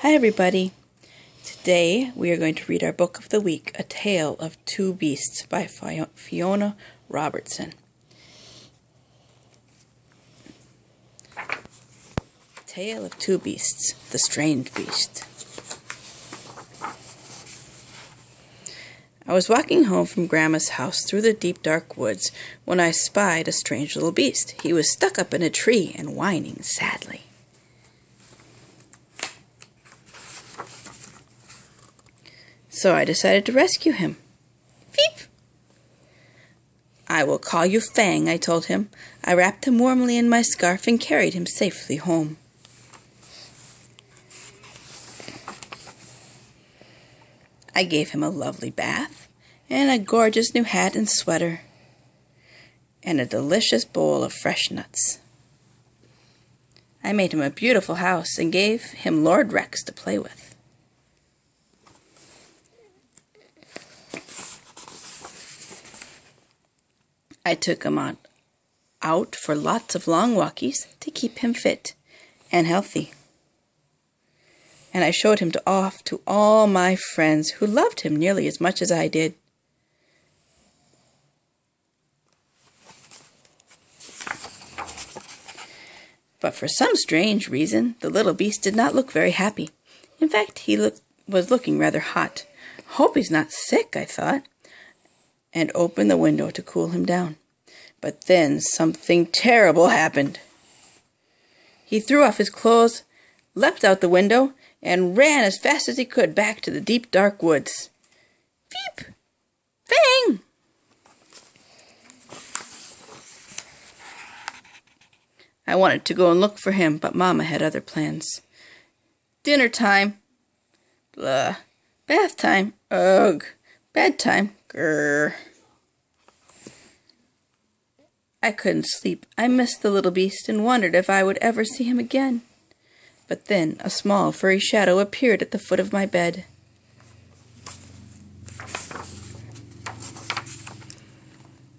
Hi everybody. Today we are going to read our book of the week, A Tale of Two Beasts by Fiona Robertson. Tale of Two Beasts, the Strange Beast. I was walking home from Grandma's house through the deep dark woods when I spied a strange little beast. He was stuck up in a tree and whining sadly. So I decided to rescue him. Veep! I will call you Fang, I told him. I wrapped him warmly in my scarf and carried him safely home. I gave him a lovely bath, and a gorgeous new hat and sweater, and a delicious bowl of fresh nuts. I made him a beautiful house and gave him Lord Rex to play with. I took him out for lots of long walkies to keep him fit and healthy. And I showed him off to all my friends who loved him nearly as much as I did. But for some strange reason, the little beast did not look very happy. In fact, he was looking rather hot. Hope he's not sick, I thought, and opened the window to cool him down. But then something terrible happened. He threw off his clothes, leapt out the window, and ran as fast as he could back to the deep dark woods. Veep! Fang! I wanted to go and look for him, but Mama had other plans. Dinner time. Blah. Bath time. Ugh. Bedtime. Grrr. I couldn't sleep. I missed the little beast and wondered if I would ever see him again. But then a small furry shadow appeared at the foot of my bed.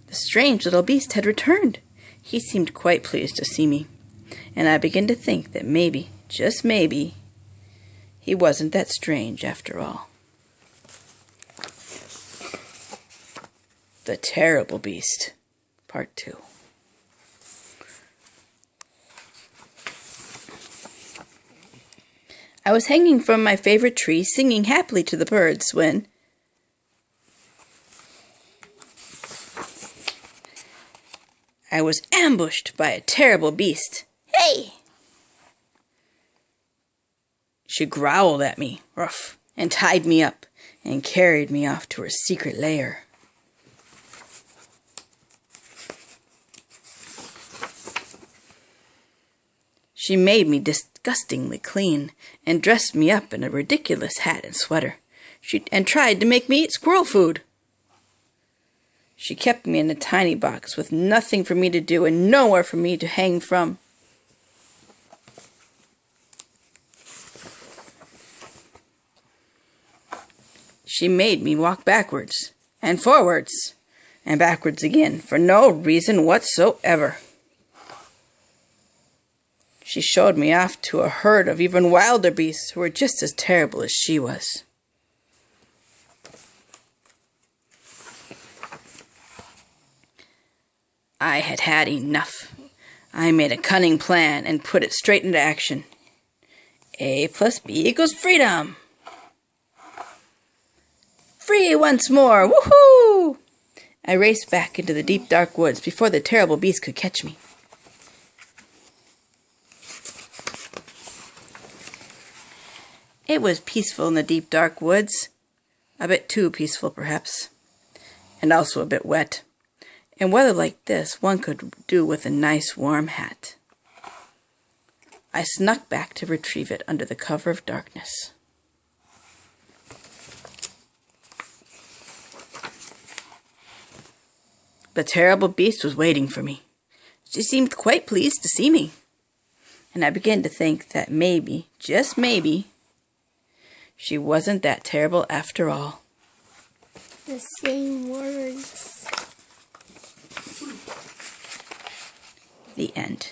The strange little beast had returned. He seemed quite pleased to see me, and I began to think that maybe, just maybe, he wasn't that strange after all. The Terrible Beast, Part 2. I was hanging from my favorite tree, singing happily to the birds, when I was ambushed by a terrible beast. Hey! She growled at me, ruff, and tied me up, and carried me off to her secret lair. She made me disgustingly clean, and dressed me up in a ridiculous hat and sweater, and tried to make me eat squirrel food. She kept me in a tiny box with nothing for me to do and nowhere for me to hang from. She made me walk backwards, and forwards, and backwards again, for no reason whatsoever. She showed me off to a herd of even wilder beasts who were just as terrible as she was. I had had enough. I made a cunning plan and put it straight into action. A plus B equals freedom. Free once more! Woohoo! I raced back into the deep dark woods before the terrible beast could catch me. It was peaceful in the deep dark woods. A bit too peaceful, perhaps. And also a bit wet. And weather like this one could do with a nice warm hat. I snuck back to retrieve it under the cover of darkness. The terrible beast was waiting for me. She seemed quite pleased to see me. And I began to think that maybe, just maybe, she wasn't that terrible after all. The same words. The end.